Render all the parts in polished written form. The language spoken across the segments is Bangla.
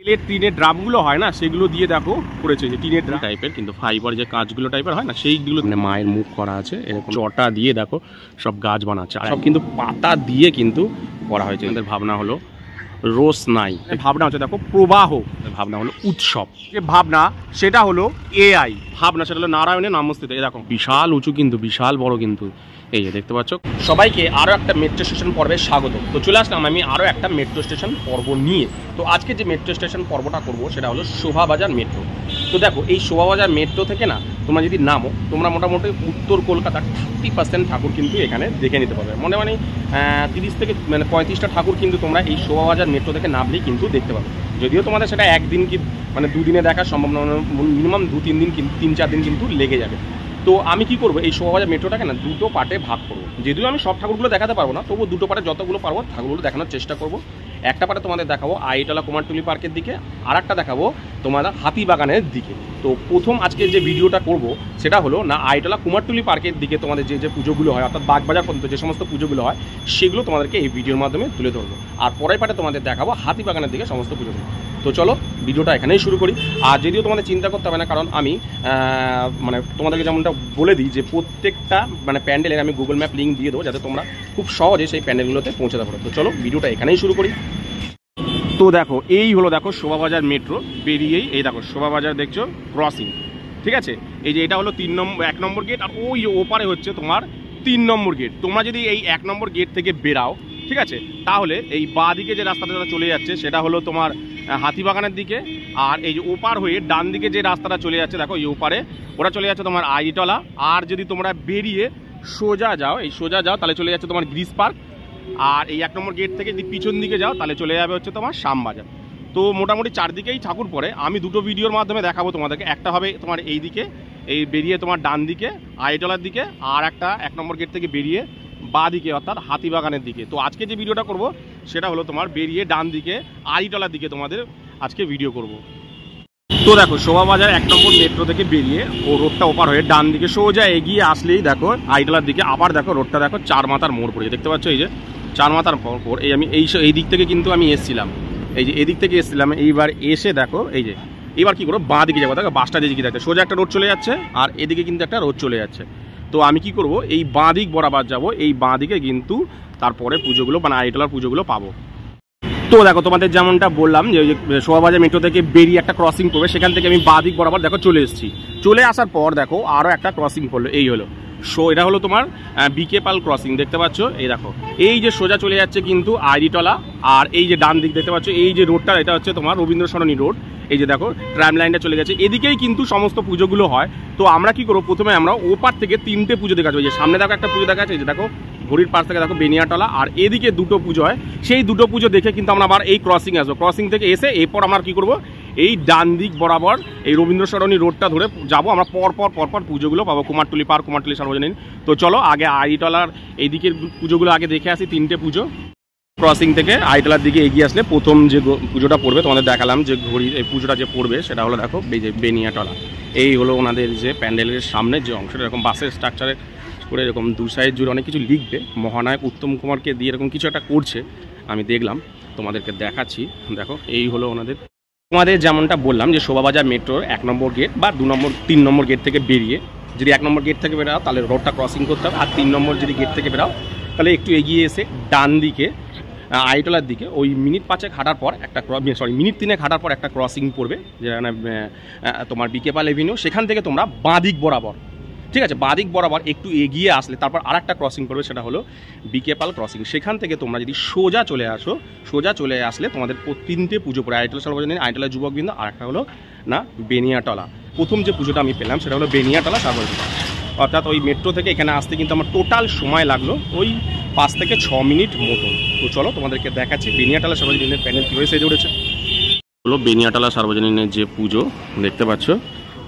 টিনের ড্রামগুলো হয় না, সেগুলো দিয়ে দেখো করেছে, যে টিনের ড্রাম টাইপের, কিন্তু ফাইবার যে কাঁচগুলো টাইপের হয় না, সেইগুলো মায়ের মুখ করা আছে এরকম চটা দিয়ে দেখো সব গাছ বানাচ্ছে। আর সব কিন্তু পাতা দিয়ে কিন্তু করা হয়েছে। আমাদের ভাবনা হলো রোজ নাই, ভাবনা হচ্ছে দেখো প্রবাহ, ভাবনা হলো উৎসব, যে ভাবনা সেটা হলো এআই ভাবনা, সেটা হলো নারায়ণের নামস্তিতে। এরকম বিশাল উঁচু, কিন্তু বিশাল বড়, কিন্তু এই যে দেখতে পাচ্ছ। সবাইকে আরও একটা মেট্রো স্টেশন পর্বে স্বাগত। তো চলে আসলাম আমি আরও একটা মেট্রো স্টেশন পর্ব নিয়ে। তো আজকে যে মেট্রো স্টেশন পর্বটা করব সেটা হলো শোভাবাজার মেট্রো। তো দেখো এই শোভাবাজার মেট্রো থেকে না তোমরা যদি নামো, তোমরা মোটামুটি উত্তর কলকাতার 30% ঠাকুর কিন্তু এখানে দেখে নিতে পারবে। মানে 30 থেকে 35টা ঠাকুর কিন্তু তোমরা এই শোভাবাজার মেট্রো থেকে নামলেই কিন্তু দেখতে পাবে। যদিও তোমাদের সেটা একদিন কি দুদিনে দেখার সম্ভব না, মিনিমাম 2-3 দিন, 3-4 দিন কিন্তু লেগে যাবে। তো আমি কি করবো, এই শোভাবাজার মেট্রোটাকে না দুটো পার্টে ভাগ করবো। যদিও আমি সব ঠাকুরগুলো দেখাতে পারবো না, তবু দুটো পার্টে যতগুলো পারবো ঠাকুরগুলো দেখানোর চেষ্টা করবো। একটা পার্টে তোমাদের দেখাবো আইটলা কুমারটুলি পার্কের দিকে, আর একটা দেখাবো তোমার হাতিবাগানের দিকে। তো প্রথম আজকে যে ভিডিওটা করব সেটা হলো না আইটলা কুমারটুলি পার্কের দিকে তোমাদের যে পুজোগুলো হয়, অর্থাৎ বাগবাজার পর্যন্ত যে সমস্ত পুজোগুলো হয় সেগুলো তোমাদেরকে এই ভিডিওর মাধ্যমে তুলে ধরবো। আর পরের পার্টে তোমাদের দেখাবো হাতিবাগানের দিকে সমস্ত পুজোগুলো। তো চলো ভিডিওটা এখানেই শুরু করি। আর যদিও তোমাদের চিন্তা করতে হবে না, কারণ আমি তোমাদেরকে যেমনটা বলে দিই যে প্রত্যেকটা প্যান্ডেলের আমি গুগল ম্যাপ লিঙ্ক দিয়ে দেবো, যাতে তোমরা খুব সহজে সেই প্যান্ডেলগুলোতে পৌঁছাতে পারো। তো চলো ভিডিওটা এখানেই শুরু করি। তো দেখো এই হলো দেখো শোভাবাজার মেট্রো, বেরিয়েই এই দেখো শোভাবাজার দেখছো ক্রসিং, ঠিক আছে। এই যে এটা হলো 1 নম্বর গেট, আর ওই ওপারে হচ্ছে তোমার 3 নম্বর গেট। তোমরা যদি এই 1 নম্বর গেট থেকে বেরাও, ঠিক আছে, তাহলে এই বাঁ দিকে যে রাস্তাটা চলে যাচ্ছে সেটা হলো তোমার হাতিবাগানের দিকে। আর এই যে ওপার হয়ে ডান দিকে যে রাস্তাটা চলে যাচ্ছে দেখো এই ওপারে, ওরা চলে যাচ্ছে তোমার আইটলা। আর যদি তোমরা বেরিয়ে সোজা যাও, এই সোজা যাও, তাহলে চলে যাচ্ছে তোমার গ্রিস পার্ক। আর এই 1 নম্বর গেট থেকে যদি পিছন দিকে যাও তাহলে চলে যাবে হচ্ছে তোমার শ্যামবাজার। তো মোটামুটি চারদিকেই ঠাকুর পড়ে। আমি দুটো ভিডিওর মাধ্যমে দেখাবো তোমাদেরকে। একটা হবে তোমার এই দিকে, এই বেরিয়ে তোমার ডান দিকে আইটলার দিকে, আর একটা 1 নম্বর গেট থেকে বেরিয়ে বাঁ দিকে অর্থাৎ হাতিবাগানের দিকে। তো আজকে যে ভিডিওটা করব সেটা হলো তোমার বেরিয়ে ডান দিকে আইটলার দিকে তোমাদের আজকে ভিডিও করব। তো দেখো শোভাবাজার 1 নম্বর মেট্রো থেকে বেরিয়ে ও রোডটা ওপার হয়ে ডান দিকে সোজা এগিয়ে আসলেই দেখো আইটলার দিকে, আবার দেখো রোডটা দেখো 4 মাথার মোড় পড়েছে, দেখতে পাচ্ছ। এই যে 4 মাথার পর এই আমি এই দিক থেকে কিন্তু আমি এসেছিলাম, এই যে এদিক থেকে এসেছিলাম। এইবার এসে দেখো এই যে এবার কি করবো, বাঁ দিকে যাবো, দেখো বাসটা যেদিকে দেখো সোজা একটা রোড চলে যাচ্ছে, আর এদিকে কিন্তু একটা রোড চলে যাচ্ছে। তো আমি কি করব, এই বাঁ দিক বরাবর যাবো, এই বাঁ দিকে কিন্তু তারপরে পুজোগুলো আইটলার পুজোগুলো পাবো। তো দেখো তোমাদের যেমনটা বললাম যে শোভাবাজার মেট্রো থেকে বেরিয়ে একটা ক্রসিং পড়বে, সেখান থেকে আমি বাঁ দিক বরাবর দেখো চলে এসেছি। চলে আসার পর দেখো আরও একটা ক্রসিং পড়লো, এই হলো এটা হলো তোমার বিকে পাল ক্রসিং, দেখতে পাচ্ছ। এই দেখো এই যে সোজা চলে যাচ্ছে কিন্তু আইটলা, আর এই যে ডান দিক দেখতে পাচ্ছ এই যে রোডটা, এটা হচ্ছে তোমার রবীন্দ্র সরণী রোড। এই যে দেখো ট্রাম লাইনটা চলে গেছে, এদিকেই কিন্তু সমস্ত পুজোগুলো হয়। তো আমরা কি করবো, প্রথমে আমরা ওপার থেকে 3টে পুজো দেখা যাবে। যে সামনে দেখো একটা পুজো দেখা যাচ্ছে, এই যে দেখো ঘড়ির পাশ থেকে দেখো বেনিয়াটলা, আর এদিকে 2টো পুজো হয়। সেই 2টো পুজো দেখে কিন্তু আমরা আবার এই ক্রসিং আসবো। ক্রসিং থেকে এসে এরপর আমরা কি করবো, এই ডান দিক বরাবর এই রবীন্দ্র সরণী রোডটা ধরে যাবো আমরা, পরপর পুজোগুলো পাবো, কুমারটুলি পার্ক, কুমারটুলি সার্বজনীন। তো চলো আগে আইটলার এই দিকের পুজোগুলো আগে দেখে আসি, 3টে পুজো। ক্রসিং থেকে আইটলার দিকে এগিয়ে আসলে প্রথম যে পুজোটা পড়বে তোমাদের দেখালাম, যে ঘড়ি এই পুজোটা যে পড়বে সেটা হলো দেখো এই যে বেনিয়াটলা। এই হলো ওনাদের যে প্যান্ডেলের সামনে যে অংশটা, এরকম বাসের স্ট্রাকচারে করে এরকম 2 সাইড জুড়ে অনেক কিছু লিখবে। মহানায়ক উত্তম কুমারকে দিয়ে এরকম কিছু একটা করছে, আমি দেখলাম, তোমাদেরকে দেখাচ্ছি। দেখো এই হলো ওনাদের। তোমাদের যেমনটা বললাম যে শোভাবাজার মেট্রোর 1 নম্বর গেট বা 2 নম্বর 3 নম্বর গেট থেকে বেরিয়ে যদি 1 নম্বর গেট থেকে বেরাও তাহলে রোডটা ক্রসিং করতে হবে, আর 3 নম্বর যদি গেট থেকে বেরাও তাহলে একটু এগিয়ে এসে ডান দিকে আইটলার দিকে ওই মিনিট 5 হাঁটার পর একটা মিনিট 3 হাঁটার পর একটা ক্রসিং পড়বে, যেখানে তোমার বিকে পাল এভিনিউ। সেখান থেকে তোমরা বাঁ দিক বরাবর, ঠিক আছে, বাঁ দিক বরাবর একটু এগিয়ে আসলে তারপর আরেকটা ক্রসিং পড়বে, সেটা হলো বিকে পাল ক্রসিং। সেখান থেকে তোমরা যদি সোজা চলে আসো, সোজা চলে আসলে তোমাদের 3টে পুজো পড়ে, আইটলা সার্বজনীন, আইটলা যুবকবৃন্দ, আর একটা হলো না বেনিয়াটলা। প্রথম যে পুজোটা আমি পেলাম সেটা হলো বেনিয়াটলা সার্বজনীন। অর্থাৎ ওই মেট্রো থেকে এখানে আসতে কিন্তু আমার টোটাল সময় লাগলো ওই 5 থেকে 6 মিনিট মতন। তো চলো তোমাদেরকে দেখাচ্ছি বেনিয়াটলা সার্বজনীনের প্যানেল কীভাবে সেজে উঠেছে। হলো বেনিয়াটলা সার্বজনীনের যে পুজো দেখতে পাচ্ছ,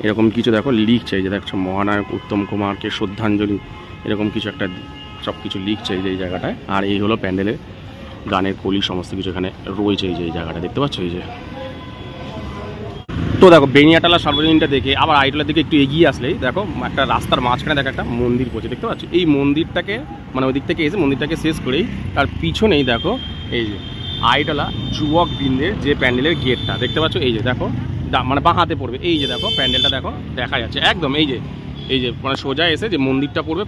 এরকম কিছু দেখো লিখছে, এই যে দেখছো মহানায়ক উত্তম কুমারকে শ্রদ্ধাঞ্জলি, এরকম কিছু একটা সব কিছু লিখছে এই যে এই জায়গাটায়। আর এই হলো প্যান্ডেলের গানের কলি, সমস্ত কিছু এখানে রয়েছে এই যে এই জায়গাটা দেখতে পাচ্ছ। এই যে তো দেখো বেনিয়াটলা সার্বজনীনটা দেখে আবার আইটলার দিকে একটু এগিয়ে আসলেই দেখো একটা রাস্তার মাঝখানে দেখো একটা মন্দির পড়ছে, দেখতে পাচ্ছ। এই মন্দিরটাকে ওই দিক থেকে এসে মন্দিরটাকে শেষ করেই তার পিছনেই দেখো এই যে আইডলা যুবক বৃন্দের যে প্যান্ডেলের গেটটা দেখতে পাচ্ছ, এই যে দেখো মানে বাঁ হাতে পড়বে, এই যে দেখো প্যান্ডেলটা দেখো দেখা যাচ্ছে একদম, এই যে মানে সোজা এসে যে মন্দিরটা পড়বে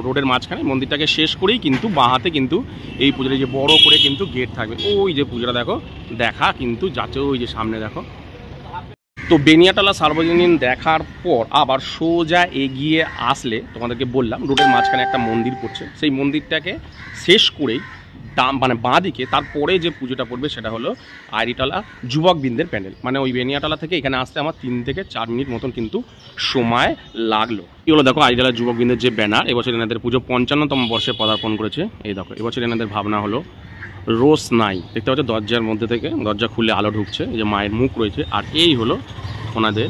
রোডের মাঝখানে, মন্দিরটাকে শেষ করেই কিন্তু বাঁ হাতে কিন্তু এই পুজোর যে বড় করে কিন্তু গেট থাকবে। ওই যে পুজোটা দেখো দেখা কিন্তু যাচ্ছে, ওই যে সামনে দেখো। তো বেনিয়াটলা সার্বজনীন দেখার পর আবার সোজা এগিয়ে আসলে তোমাদেরকে বললাম রোডের মাঝখানে একটা মন্দির পড়ছে, সেই মন্দিরটাকে শেষ করেই মানে বাঁ দিকে তারপরে যে পুজোটা পড়বে সেটা হলো আইরিটলা যুবকবৃন্দের প্যান্ডেল। মানে ওই বেনিয়াটলা থেকে এখানে আসতে আমার 3 থেকে 4 মিনিট মতন কিন্তু সময় লাগলো। এগুলো দেখো আইরিটলা যুবকবৃন্দের যে ব্যানার, এবছর এনাদের পুজো 55তম বর্ষে পদার্পণ করেছে। এই দেখো এবছর এনাদের ভাবনা হলো রোজ নাই, দেখতে পাচ্ছ দরজার মধ্যে থেকে দরজা খুলে আলো ঢুকছে, এই যে মায়ের মুখ রয়েছে। আর এই হলো ওনাদের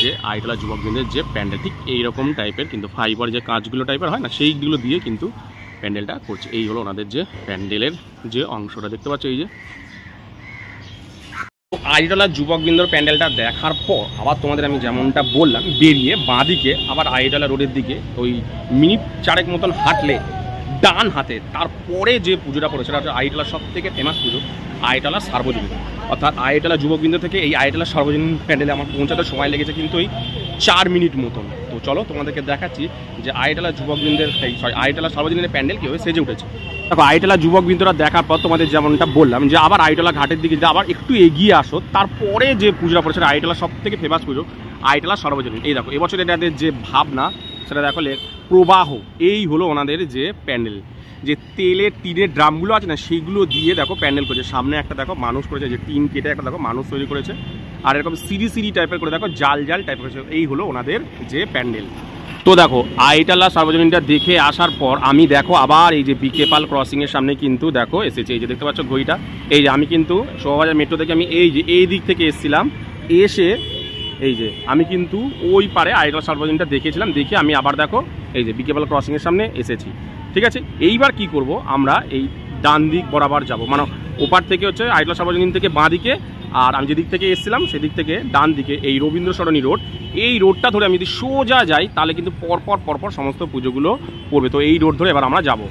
যে আইরিটলা যুবকবৃন্দের যে প্যান্ডেল, ঠিক এইরকম টাইপের কিন্তু ফাইবার যে কাঁচগুলো টাইপের হয় না, সেইগুলো দিয়ে কিন্তু প্যান্ডেলটা করছে। এই হলো ওনাদের যে প্যান্ডেলের যে অংশটা দেখতে পাচ্ছ। এই যে আইরিটলা যুবকবৃন্দর প্যান্ডেলটা দেখার পর আবার তোমাদের আমি যেমনটা বললাম বেরিয়ে বাঁদিকে আবার আইরিটলা রোডের দিকে ওই মিনিট 4 মতন হাঁটলে ডান হাতে তারপরে যে পুজোটা পড়ে সেটা হচ্ছে আইরিটলার সব থেকে ফেমাস পুজো আইরিটলা সার্বজনীন। অর্থাৎ আইরিটলা যুবকবৃন্দ থেকে এই আইরিটলা সার্বজনীন প্যান্ডেলে আমার পৌঁছাতে সময় লেগেছে কিন্তু ওই 4 মিনিট মতন। তো চলো তোমাদেরকে দেখাচ্ছি যে আইরিটলা যুবকবৃন্দের আইরিটলা সার্বজনীনের প্যান্ডেল কীভাবে সেজে উঠেছে। দেখো আইরিটলা যুবকবৃন্দরা দেখার পর তোমাদের যেমনটা বললাম যে আবার আইরিটলা ঘাটের দিকে যে আবার একটু এগিয়ে আসো, তারপরে যে পুজোটা পড়ে সেটা আইরিটলা সব থেকে ফেমাস পুজো আইরিটলা সার্বজনীন। এই দেখো এবছর এটাদের যে ভাবনা সেটা দেখো প্রবাহ, এই হলো ওনাদের যে প্যান্ডেল, যে তেলের টিনের ড্রামগুলো আছে না সেইগুলো দিয়ে দেখো প্যান্ডেল করেছে। সামনে একটা দেখো মানুষ করেছে, যে টিন কেটে একটা দেখো মানুষ তৈরি করেছে, আর এরকম সিঁড়ি সিঁড়ি টাইপের করে দেখো জাল জাল টাইপের করেছে। এই হলো ওনাদের যে প্যান্ডেল। তো দেখো আইরিটলা সার্বজনীনটা দেখে আসার পর আমি দেখো আবার এই যে বিকে পাল ক্রসিংয়ের সামনে কিন্তু দেখো এসেছে, এই যে দেখতে পাচ্ছ ঘড়িটা। এই যে আমি কিন্তু শোভাবাজার মেট্রো থেকে আমি এই যে এই দিক থেকে এসেছিলাম, এসে এই যে আমি কিন্তু ওই পারে আইরিটলা সার্বজনীনটা দেখেছিলাম, দেখে আমি আবার দেখো এই যে বিকে পাল ক্রসিংয়ের সামনে এসেছি। ঠিক আছে, এইবার কি করব আমরা এই ডান দিক বরাবর যাব, মানে ওপার থেকে হচ্ছে আইরিটলা সার্বজনীন থেকে বাঁ দিকে, আর আমি যেদিক থেকে এসেছিলাম সেদিক থেকে ডান দিকে এই রবীন্দ্র সরণী রোড, এই রোডটা ধরে আমি যদি সোজা যাই তাহলে কিন্তু পরপর সমস্ত পুজোগুলো পড়বে। তো এই রোড ধরে এবার আমরা যাব।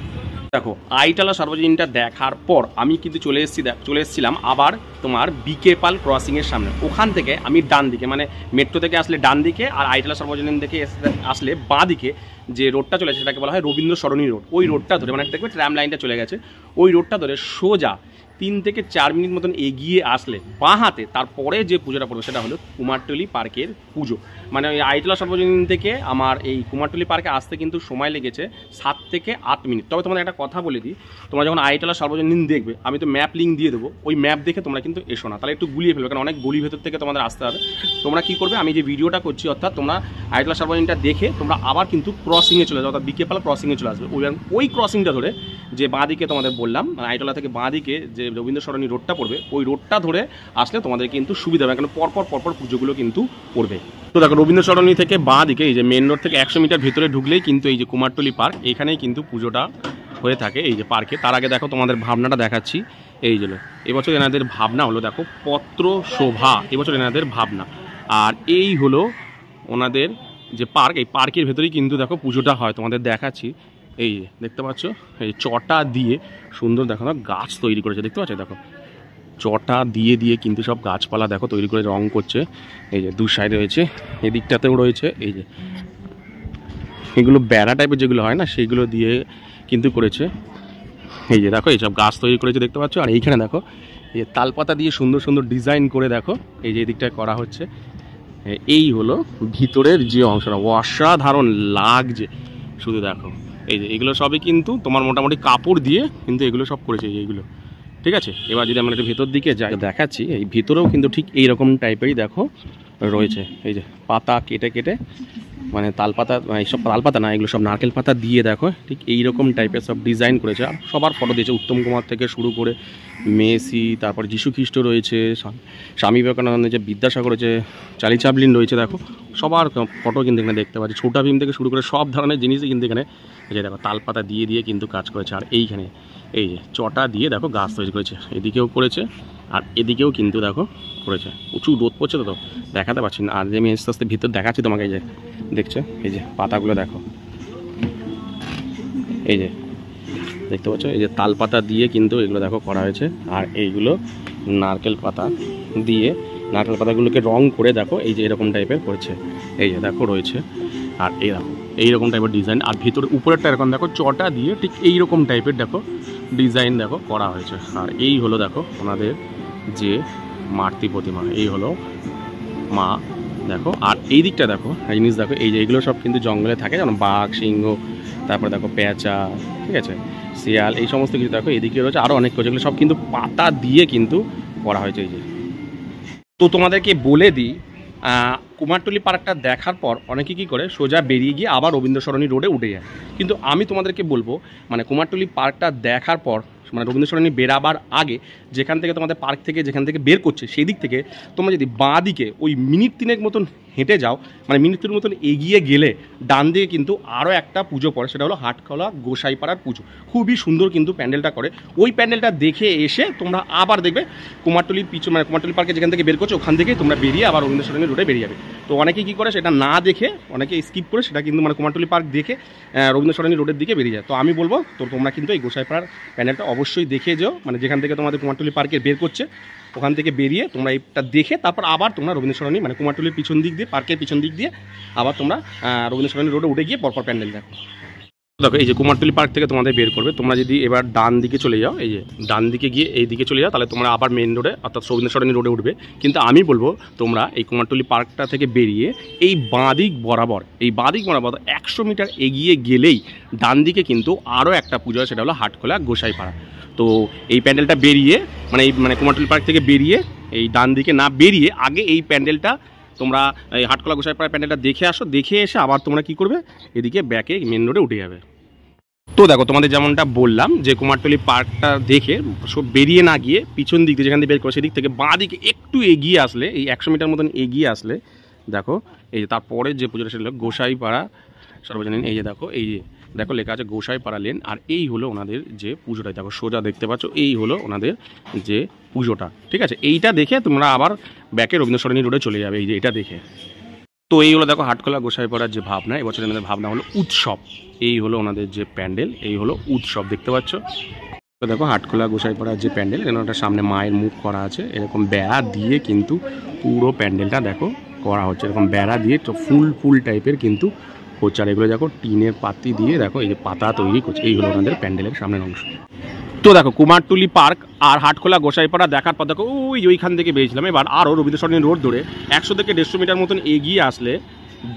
দেখো আইরিটলা সার্বজনীনটা দেখার পর আমি কিন্তু চলে এসেছিলাম আবার তোমার বিকে পাল ক্রসিংয়ের সামনে। ওখান থেকে আমি ডান দিকে, মানে মেট্রো থেকে আসলে ডান দিকে, আর আইরিটলা সার্বজনীন থেকে আসলে বাঁ দিকে যে রোডটা চলে সেটাকে বলা হয় রবীন্দ্র সরণী রোড। ওই রোডটা ধরে, মানে দেখবে ট্রাম লাইনটা চলে গেছে, ওই রোডটা ধরে সোজা 3 থেকে 4 মিনিট মতন এগিয়ে আসলে বাঁ হাতে তারপরে যে পুজোটা পড়বে সেটা হলো কুমারটুলি পার্কের পুজো। মানে ওই আইরিটলা সার্বজনীন থেকে আমার এই কুমারটুলি পার্কে আসতে কিন্তু সময় লেগেছে 7 থেকে 8 মিনিট। তবে তোমাদের একটা কথা বলে দিই, তোমরা যখন আইরিটলা সার্বজনীন দেখবে আমি তো ম্যাপ লিঙ্ক দিয়ে দেবো, ওই ম্যাপ দেখে তোমরা কিন্তু এসো না, তাহলে একটু গুলিয়ে ফেলবে, কারণ অনেক গলির ভেতর থেকে তোমাদের আসতে হবে। তোমরা কী করবে, আমি যে ভিডিওটা করছি অর্থাৎ তোমরা আইরিটলা সার্বজনীনটা দেখে তোমরা আবার কিন্তু ক্রসিংয়ে চলে যাও, অর্থাৎ বিকে পাল ক্রসিংয়ে চলে আসবে। ওই ক্রসিংটা ধরে যে বাঁ দিকে তোমাদের বললাম আইরিটলা থেকে বাঁ দিকে যে রবীন্দ্র সরণী রোডটা পড়বে, ওই রোডটা ধরে আসলে তোমাদের কিন্তু সুবিধা হবে, কারণ পরপর পুজোগুলো কিন্তু পড়বে। তো দেখো রবীন্দ্র সরণী থেকে বাঁ দিকে এই যে মেন রোড থেকে 100 মিটার ভিতরে ঢুকলেই কিন্তু এই যে কুমারটুলি পার্ক, এখানেই কিন্তু পুজোটা হয়ে থাকে এই যে পার্কে। তার আগে দেখো তোমাদের ভাবনাটা দেখাচ্ছি। এই যে এবছর এনাদের ভাবনা হলো দেখো পত্র শোভা, এবছর এনাদের ভাবনা। আর এই হলো ওনাদের যে পার্ক, এই পার্কের ভেতরেই কিন্তু দেখো পুজোটা হয়, তোমাদের দেখাচ্ছি। এই দেখতে পাচ্ছ এই চটা দিয়ে সুন্দর দেখো না গাছ তৈরি করেছে, দেখতে পাচ্ছ দেখো চটা দিয়ে কিন্তু সব গাছপালা দেখো তৈরি করে রং করছে। এই যে দু সাইডে রয়েছে, এদিকটাতেও রয়েছে, এই যে এগুলো বেড়া টাইপের যেগুলো হয় না সেইগুলো দিয়ে কিন্তু করেছে। এই যে দেখো এইসব গাছ তৈরি করেছে দেখতে পাচ্ছ। আর এইখানে দেখো এই তালপাতা দিয়ে সুন্দর ডিজাইন করে দেখো এই যে এদিকটায় করা হচ্ছে। এই হলো ভিতরের যে অংশটা, অসাধারণ লাগছে শুধু দেখো। এই যে এগুলো সবই কিন্তু তোমার মোটামুটি কাপড় দিয়ে কিন্তু এগুলো সব করেছে এইগুলো। ঠিক আছে, এবার যদি আমরা একটু ভেতর দিকে যাই দেখাচ্ছি, এই ভিতরেও কিন্তু ঠিক এইরকম টাইপেরই দেখো রয়েছে। এই যে পাতা কেটে মানে তালপাতা, এইসব তালপাতা না, এগুলো সব নারকেল পাতা দিয়ে দেখো ঠিক এইরকম টাইপের সব ডিজাইন করেছে। আর সবার ফটো দিয়েছে, উত্তম কুমার থেকে শুরু করে মেসি, তারপর যীশু খ্রিস্ট রয়েছে, স্বামী বিবেকানন্দ যে বিদ্যাসাগর রয়েছে, চার্লি চ্যাপলিন রয়েছে, দেখো সবার ফটো কিন্তু এখানে দেখতে পাচ্ছি। ছোটা ভীম থেকে শুরু করে সব ধরনের জিনিসই কিন্তু এখানে এই যে দেখো তালপাতা দিয়ে কিন্তু কাজ করেছে। আর এইখানে এই যে চটা দিয়ে দেখো গাছ তৈরি করেছে, এদিকেও করেছে আর এদিকেও কিন্তু দেখো করেছে। প্রচুর রোদ পড়ছে তো দেখাতে পারছি না, আর যে আমি আস্তে আস্তে ভিতর দেখাচ্ছি তোমাকে। এই যে দেখছো এই যে পাতাগুলো দেখো, এই যে দেখতে পাচ্ছ এই যে তাল পাতা দিয়ে কিন্তু এগুলো দেখো করা হয়েছে। আর এইগুলো নারকেল পাতা দিয়ে নারকেল পাতাগুলোকে রং করে দেখো এই যে এরকম টাইপের করেছে, এই যে দেখো রয়েছে। আর এই দেখো এইরকম টাইপের ডিজাইন, আর ভিতরে উপরেরটা এরকম দেখো চটা দিয়ে ঠিক এইরকম টাইপের দেখো ডিজাইন দেখো করা হয়েছে। আর এই হলো দেখো ওনাদের যে মাতৃ প্রতিমা, এই হলো মা দেখো। আর এই দিকটা দেখো জিনিস দেখো, এই যে এগুলো সব কিন্তু জঙ্গলে থাকে, যেমন বাঘ, সিংহ, তারপরে দেখো পেঁচা, ঠিক আছে, শিয়াল, এই সমস্ত কিছু দেখো এদিকে রয়েছে। আরও অনেক কিছু, এগুলো সব কিন্তু পাতা দিয়ে কিন্তু করা হয়েছে। এই যে তো তোমাদেরকে বলে দিই, কুমারটুলি পার্কটা দেখার পর অনেকে কী করে সোজা বেরিয়ে গিয়ে আবার রবীন্দ্র সরণি রোডে উঠে যায়। কিন্তু আমি তোমাদেরকে বলবো মানে কুমারটুলি পার্কটা দেখার পর মানে রবীন্দ্র সরণি বেরাবার আগে যেখান থেকে তোমাদের পার্ক থেকে যেখান থেকে বের করছে সেই দিক থেকে তোমরা যদি বাঁ দিকে ওই মিনিট 3 মতন হেঁটে যাও, মানে মিনিট 3 মতন এগিয়ে গেলে ডান দিকে কিন্তু আরও একটা পুজো পড়ে, সেটা হলো হাটখোলা গোসাইপাড়ার পুজো। খুবই সুন্দর কিন্তু প্যান্ডেলটা করে। ওই প্যান্ডেলটা দেখে এসে তোমরা আবার দেখবে কুমারটুলির পিছনে মানে কুমারটুলি পার্কে যেখান থেকে বের করছো ওখান থেকে তোমরা বেরিয়ে আবার রবীন্দ্র সরণি রোডে বেরিয়ে যাবে। তো অনেকে কী করে সেটা না দেখে, অনেকে স্কিপ করে সেটা কিন্তু মানে কুমারটুলি পার্ক দেখে রবীন্দ্র সরণি রোডের দিকে বেরিয়ে যায়। তো আমি বলবো তো তোমরা কিন্তু এই গোসাইপাড়ার প্যান্ডেলটা অবশ্যই দেখে যাও, মানে যেখান থেকে তোমাদের কুমারটুলি পার্কে বের করছে ওখান থেকে বেরিয়ে তোমরা এটা দেখে তারপর আবার তোমরা রবীন্দ্র সরণি মানে কুমারটুলির পিছন দিক দিয়ে পার্কের পিছন দিক দিয়ে আবার তোমরা রবীন্দ্র সরণি রোডে উঠে গিয়ে পরপর প্যান্ডেল দেখো। দেখো এই যে কুমারটুলি পার্ক থেকে তোমাদের বের করবে, তোমরা যদি এবার ডান দিকে চলে যাও, এই যে ডান দিকে গিয়ে এই দিকে চলে যাও, তাহলে তোমরা আবার মেন রোডে অর্থাৎ রবীন্দ্র সরণি রোডে উঠবে। কিন্তু আমি বলবো তোমরা এই কুমারটুলি পার্কটা থেকে বেরিয়ে এই বাঁদিক বরাবর 100 মিটার এগিয়ে গেলেই ডান দিকে কিন্তু আরও একটা পুজো হয়, সেটা হলো হাটখোলা গোসাইপাড়া। তো এই প্যান্ডেলটা বেরিয়ে মানে কুমারটুলি পার্ক থেকে বেরিয়ে এই ডান দিকে না বেরিয়ে আগে এই প্যান্ডেলটা তোমরা এই হাটখোলা গোসাইপাড়া প্যান্ডেলটা দেখে আসো, দেখে এসে আবার তোমরা কি করবে এদিকে ব্যাকে মেন রোডে উঠে যাবে। তো দেখো তোমাদের যেমনটা বললাম যে কুমারটুলি পার্কটা দেখে সব বেরিয়ে না গিয়ে পিছন দিক দিয়ে যেখান থেকে বের করে সেদিক থেকে বাঁ দিকে একটু এগিয়ে আসলে এই 100 মিটার মতন এগিয়ে আসলে দেখো এই যে তারপরে যে পুজোটা সেটা হলো গোসাইপাড়া সর্বজনীন। এই যে দেখো এই যে দেখো লেখা আছে গোসাইপাড়া লেন। আর এই হলো ওনাদের যে পুজোটা, দেখো সোজা দেখতে পাচ্ছ এই হলো ওনাদের যে পুজোটা, ঠিক আছে। এইটা দেখে তোমরা আবার ব্যাকে রবীন্দ্র সরণি রোডে চলে যাবে, এই যে এটা দেখে। তো এই হলো দেখো হাটখোলা গোসাইপাড়ার যে ভাবনা, এবছর ওনাদের ভাবনা হলো উৎসব। এই হলো ওনাদের যে প্যান্ডেল, এই হলো উৎসব, দেখতে পাচ্ছ। তো দেখো হাটখোলা গোসাইপাড়ার যে প্যান্ডেল, এখানে সামনে মায়ের মুখ করা আছে, এরকম বেড়া দিয়ে কিন্তু পুরো প্যান্ডেলটা দেখো করা হচ্ছে, এরকম বেড়া দিয়ে তো ফুল টাইপের কিন্তু হচ্ছে। আর এগুলো দেখো টিনের পাতি দিয়ে দেখো এই যে পাতা তৈরি করছে, এই হলো ওনাদের প্যান্ডেলের সামনের অংশ। তো দেখো কুমারটুলি পার্ক আর হাটখোলা গোসাইপাড়া দেখার পর দেখো ওইখান থেকে বেরিয়েছিলাম। এবার আরও রবীন্দ্র সরণি রোড ধরে 100 থেকে 150 মিটার মতন এগিয়ে আসলে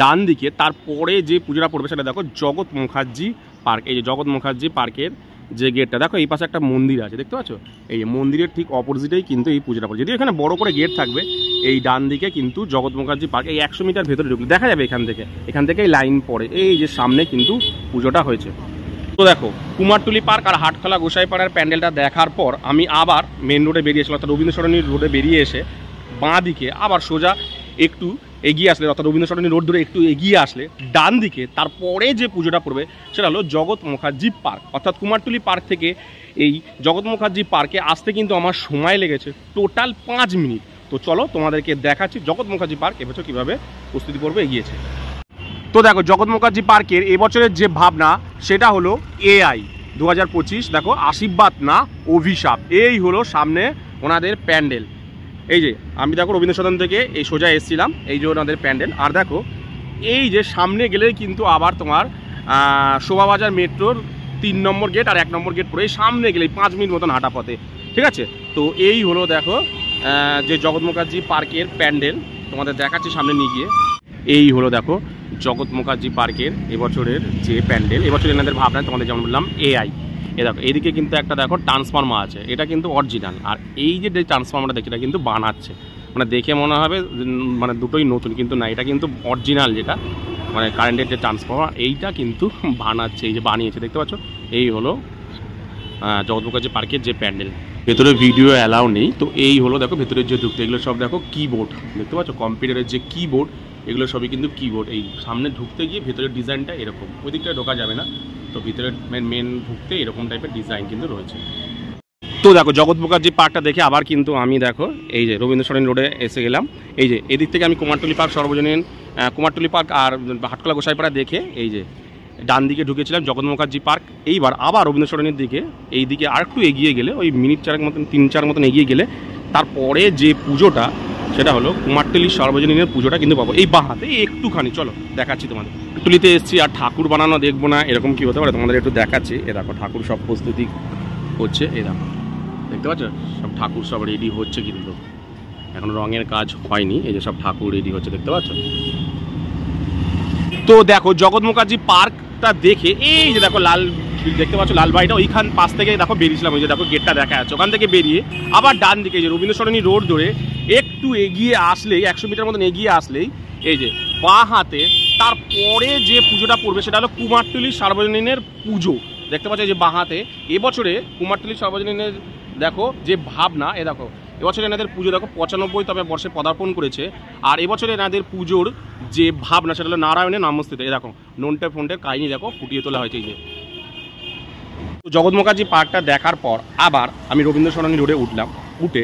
ডান দিকে তারপরে যে পুজোটা পড়বে সেটা দেখো জগৎ মুখার্জি পার্ক। এই যে জগৎ মুখার্জি পার্কের যে গেটটা দেখো, এই পাশে একটা মন্দির আছে, দেখতে পাচ্ছ। এই মন্দিরের ঠিক অপোজিটেই কিন্তু এই পুজোটা পড়বে। যদিও এখানে বড় করে গেট থাকবে, এই ডান দিকে কিন্তু জগৎ মুখার্জি পার্ক। এই 100 মিটার ভেতরে ঢুকলে দেখা যাবে এখান থেকে লাইন পড়ে, এই যে সামনে কিন্তু পুজোটা হয়েছে। তো দেখো কুমারটুলি পার্ক আর হাটখোলা গোসাইপাড়ার প্যান্ডেলটা দেখার পর আমি আবার মেন রোডে বেরিয়েছিলাম, অর্থাৎ রবীন্দ্র সরণি রোডে বেরিয়ে এসে বাঁ দিকে আবার সোজা একটু এগিয়ে আসলে, অর্থাৎ রবীন্দ্র সরণি রোড ধরে একটু এগিয়ে আসলে ডান দিকে তারপরে যে পুজোটা পড়বে সেটা হলো জগৎ মুখার্জি পার্ক। অর্থাৎ কুমারটুলি পার্ক থেকে এই জগৎ মুখার্জি পার্কে আসতে কিন্তু আমার সময় লেগেছে টোটাল 5 মিনিট। তো চলো তোমাদেরকে দেখাচ্ছি জগৎ মুখার্জি পার্ক এবছর কীভাবে প্রস্তুতি পর্ব এগিয়েছে। তো দেখো জগৎ মুখার্জি পার্কের এবছরের যে ভাবনা সেটা হলো AI 2025। দেখো আশীর্বাদ না অভিশাপ, এই হলো সামনে ওনাদের প্যান্ডেল। এই যে আমি দেখো রবীন্দ্র সদন থেকে এই সোজা এসেছিলাম, এই যে ওনাদের প্যান্ডেল। আর দেখো এই যে সামনে গেলেই কিন্তু আবার তোমার শোভাবাজার মেট্রোর 3 নম্বর গেট আর 1 নম্বর গেট পড়ে, এই সামনে গেলেই 5 মিনিট মতন হাঁটা পথে, ঠিক আছে। তো এই হলো দেখো যে জগৎ মুখার্জি পার্কের প্যান্ডেল, তোমাদের দেখাচ্ছি সামনে নিয়ে গিয়ে। এই হলো দেখো জগৎ মুখার্জি পার্কের এবছরের যে প্যান্ডেল, এবছর এনাদের ভাবনা তোমাদের যেমন বললাম AI। এ দেখো এইদিকে কিন্তু একটা দেখো ট্রান্সফর্মার আছে, এটা কিন্তু অরিজিনাল। আর এই যে ট্রান্সফর্মারটা দেখছি এটা কিন্তু বানাচ্ছে, মানে দেখে মনে হবে মানে দুটোই নতুন, কিন্তু না, এটা কিন্তু অরিজিনাল যেটা মানে কারেন্টের যে ট্রান্সফর্মার এইটা কিন্তু বানাচ্ছে, এই যে বানিয়েছে দেখতে পাচ্ছ। এই হলো জগৎ মুখার্জি পার্কের যে প্যান্ডেল। ভেতরে ভিডিও অ্যালাউ নেই। তো এই হলো দেখো ভেতরের যে ঢুকতে, এগুলো সব দেখো কিবোর্ড, দেখতে পাচ্ছ কম্পিউটারের যে কিবোর্ড, এগুলো সবই কিন্তু কিবোর্ড। এই সামনে ঢুকতে গিয়ে ভেতরের ডিজাইনটা এরকম, ওই দিকটায় ঢোকা যাবে না, তো ভিতরে মেন ঢুকতে এরকম টাইপের ডিজাইন কিন্তু রয়েছে। তো দেখো জগৎ মুখার্জি পার্কটা দেখে আবার কিন্তু আমি দেখো এই যে রবীন্দ্র সরণি রোডে এসে গেলাম। এই যে এদিক থেকে আমি কুমারটুলি পার্ক সর্বজনীন কুমারটুলি পার্ক আর হাটখোলা গোসাইপাড়া দেখে এই যে ডান দিকে ঢুকেছিলাম জগৎ মুখার্জি পার্ক। এইবার আবার রবীন্দ্র সরণির দিকে, এই দিকে আর একটু এগিয়ে গেলে, ওই মিনিট 4 মতন 3-4 মতন এগিয়ে গেলে তারপরে যে পুজোটা সেটা হলো কুমারটুলি সর্বজনীনের পুজোটা কিন্তু পাবো এই বাঁ হাতে। একটুখানি চলো দেখাচ্ছি তোমাদের। কুমারটুলিতে এসেছি আর ঠাকুর বানানো দেখবো না এরকম কি হতে পারে, তোমাদের একটু দেখাচ্ছি। এ দেখো ঠাকুর সব প্রস্তুতি হচ্ছে, এই দেখো দেখতে পাচ্ছ সব ঠাকুর সব রেডি হচ্ছে, কিন্তু এখন রঙের কাজ হয়নি। এই যে সব ঠাকুর রেডি হচ্ছে দেখতে পাচ্ছ। তো দেখো জগৎ মুখার্জি পার্কটা দেখে এই যে দেখো লাল দেখতে পাচ্ছ লাল বাড়িটা, ওইখান পাশ থেকে দেখো বেরিয়েছিলাম। ওই যে দেখো গেটটা দেখা যাচ্ছে, ওখান থেকে বেরিয়ে আবার ডান দিকে যে রবীন্দ্র সরণি রোড ধরে একটু এগিয়ে আসলেই 100 মিটার মতন এগিয়ে আসলেই এই যে বাঁ হাতে তারপরে যে পুজোটা পড়বে সেটা হলো কুমারটুলি সার্বজনীনের পুজো। দেখতে পাচ্ছ যে বাঁ হাতে এবছরে কুমারটুলি সার্বজনীনের দেখো যে ভাবনা, এ দেখো এবছরে এনাদের পুজো দেখো 95তম বর্ষে পদার্পণ করেছে। আর এবছরে এনাদের পুজোর যে ভাবনা সেটা হলো নারায়ণের নামস্থিত। এ দেখো নন্টে ফন্টের কাহিনী দেখো ফুটিয়ে তোলা হয়েছে। এই যে জগৎ মুখার্জি পার্কটা দেখার পর আবার আমি রবীন্দ্র সরণি রোডে উঠলাম, উঠে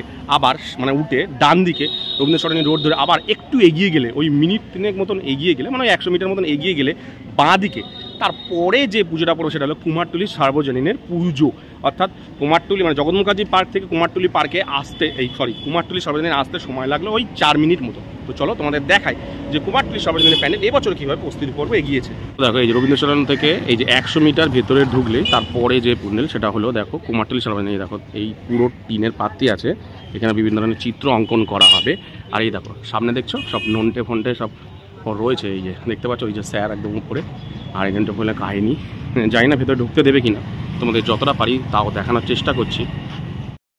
ডান দিকে রবীন্দ্র সরণি রোড ধরে আবার একটু এগিয়ে গেলে, ওই মিনিট 3 মতন এগিয়ে গেলে, মানে 100 মিটার মতন এগিয়ে গেলে বাঁ দিকে তারপরে যে পুজোটা পড়বে সেটা হলো কুমারটুলি সার্বজনীনের পুজো। অর্থাৎ কুমারটুলি মানে জগৎ মুখার্জি পার্ক থেকে কুমারটুলি পার্কে আসতে কুমারটুলি সার্বজনীন আসতে সময় লাগলো ওই 4 মিনিট মতো। তো চলো তোমাদের দেখাই যে কুমারটুলি সার্বজনীনের প্যান্ডেল এবছর কীভাবে প্রস্তুতি পর্ব এগিয়েছে। দেখো এই যে রবীন্দ্র সরণ থেকে এই যে 100 মিটার ভেতরে ঢুকলেই তারপরে যে প্যান্ডেল সেটা হলো দেখো কুমারটুলি সার্বজনীন। দেখো এই পুরো টিনের পাত্তি আছে, এখানে বিভিন্ন ধরনের চিত্র অঙ্কন করা হবে। আর এই দেখো সামনে দেখছো সব নন্টে ফন্টে সব রয়েছে, এই যে দেখতে পাচ্ছ ওই যে স্যার একদম উপরে। আর এখানটা বলে কাহিনী জানি না ভেতরে ঢুকতে দেবে কিনা, তোমাদের যতটা পারি তাও দেখানোর চেষ্টা করছি।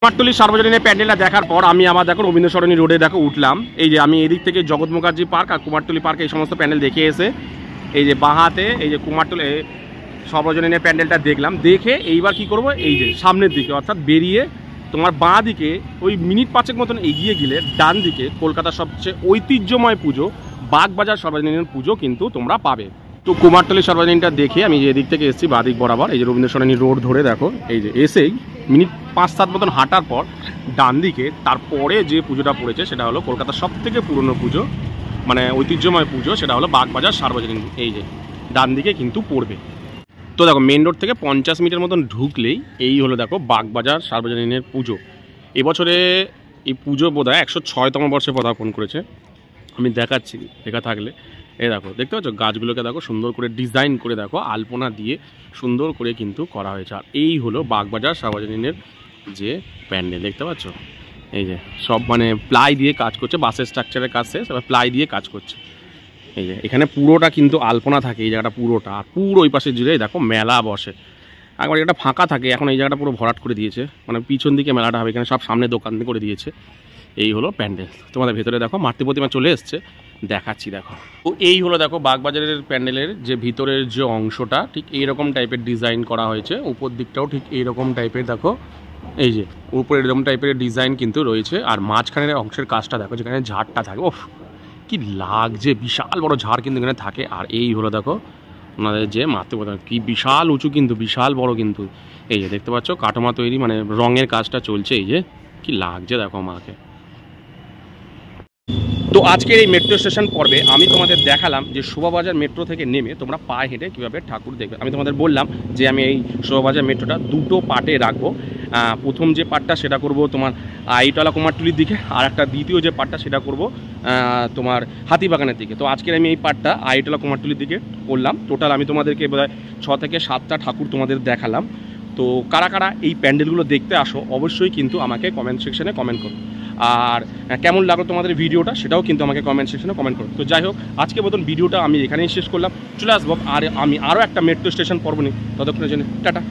কুমারটুলি সার্বজনীনের প্যান্ডেলটা দেখার পর আমি আবার দেখো রবীন্দ্র সরণি রোডে দেখো উঠলাম। এই যে আমি এদিক থেকে জগৎ মুখার্জি পার্ক আর কুমারটুলি পার্ক এই সমস্ত প্যান্ডেল দেখে এসে এই যে বাঁ হাতে এই যে কুমারটুলি সার্বজনীনের প্যান্ডেলটা দেখলাম। দেখে এইবার কি করব, এই যে সামনের দিকে অর্থাৎ বেরিয়ে তোমার বাঁ দিকে ওই মিনিট 5 মতন এগিয়ে গেলে ডান দিকে কলকাতার সবচেয়ে ঐতিহ্যময় পুজো বাগবাজার সর্বজনীন পুজো কিন্তু তোমরা পাবে। তো কুমারটুলি সর্বজনীনটা দেখে আমি যে এদিক থেকে এসেছি বাঁ দিক বরাবর, এই যে রবীন্দ্র সরণি রোড ধরে দেখো এই যে এসেই মিনিট 5-7 মতন হাঁটার পর ডান দিকে তারপরে যে পুজোটা পড়েছে সেটা হলো কলকাতার সবথেকে পুরনো পুজো, মানে ঐতিহ্যময় পুজো, সেটা হলো বাগবাজার সার্বজনীন। এই যে ডান দিকে কিন্তু পড়বে। তো দেখো মেন রোড থেকে 50 মিটার মতন ঢুকলেই এই হলো দেখো বাগবাজার সার্বজনীনের পুজো। এবছরে এই পুজো বোধহয় 106তম বর্ষে পদার্পণ করেছে। আমি দেখাচ্ছি দেখা থাকলে, এই দেখো দেখতে পাচ্ছ গাছগুলোকে দেখো সুন্দর করে ডিজাইন করে দেখো আলপনা দিয়ে সুন্দর করে কিন্তু করা হয়েছে। আর এই হলো বাগবাজার সার্বজনীনের যে প্যান্ডেল দেখতে পাচ্ছ, এই যে সব মানে প্লাই দিয়ে কাজ করছে, বাসের স্ট্রাকচারের কাজ শেষ, এবার প্লাই দিয়ে কাজ করছে। এই যে এখানে পুরোটা কিন্তু আলপনা থাকে এই জায়গাটা পুরোটা, আর পুরো ওই পাশে জুড়ে দেখো মেলা বসে। একবার এটা ফাঁকা থাকে, এখন এই জায়গাটা পুরো ভরাট করে দিয়েছে, মানে পিছন দিকে মেলাটা হবে, এখানে সব সামনে দোকান করে দিয়েছে। এই হলো প্যান্ডেল। তোমাদের ভেতরে দেখো মাতৃ প্রতিমা চলে এসছে, দেখাচ্ছি দেখো। তো এই হলো দেখো বাগবাজারের প্যান্ডেলের যে ভিতরের যে অংশটা ঠিক এইরকম টাইপের ডিজাইন করা হয়েছে, উপর দিকটাও ঠিক এইরকম টাইপের দেখো, এই যে উপরে এরকম টাইপের ডিজাইন কিন্তু রয়েছে। আর মাঝখানের অংশের কাজটা দেখো যেখানে ঝাড়টা থাকে, ওফ কি লাগছে, বিশাল বড় ঝাড় কিন্তু এখানে থাকে। আর এই হলো দেখো ওনাদের যে মাতৃ প্রতিমা, কি বিশাল উঁচু কিন্তু, বিশাল বড় কিন্তু। এই যে দেখতে পাচ্ছ কাটোমা তৈরি, মানে রঙের কাজটা চলছে, এই যে কি লাগছে দেখো মাকে। তো আজকের এই মেট্রো স্টেশন পর্বে আমি তোমাদের দেখালাম যে শোভাবাজার মেট্রো থেকে নেমে তোমরা পায়ে হেঁটে কীভাবে ঠাকুর দেখবে। আমি তোমাদের বললাম যে আমি এই শোভাবাজার মেট্রোটা 2টো পার্টে রাখবো। প্রথম যে পার্টটা সেটা করব তোমার আইটলা কুমারটুলির দিকে, আর একটা দ্বিতীয় যে পার্টটা সেটা করব তোমার হাতিবাগানের দিকে। তো আজকের আমি এই পার্টটা আইটলা কুমারটুলির দিকে করলাম। টোটাল আমি তোমাদেরকে বোধহয় 6 থেকে 7টা ঠাকুর তোমাদের দেখালাম। তো কারা কারা এই প্যান্ডেলগুলো দেখতে আসো অবশ্যই কিন্তু আমাকে কমেন্ট সেকশনে কমেন্ট করো, আর কেমন লাগলো তোমাদের ভিডিওটা সেটাও কিন্তু আমাকে কমেন্ট সেকশনে কমেন্ট করো। তো যাই হোক আজকের মতন ভিডিওটা আমি এখানেই শেষ করলাম, চলে আসবো আর আমি আরও একটা মেট্রো স্টেশন পর্ব নিই, ততক্ষণের জন্য টাটা।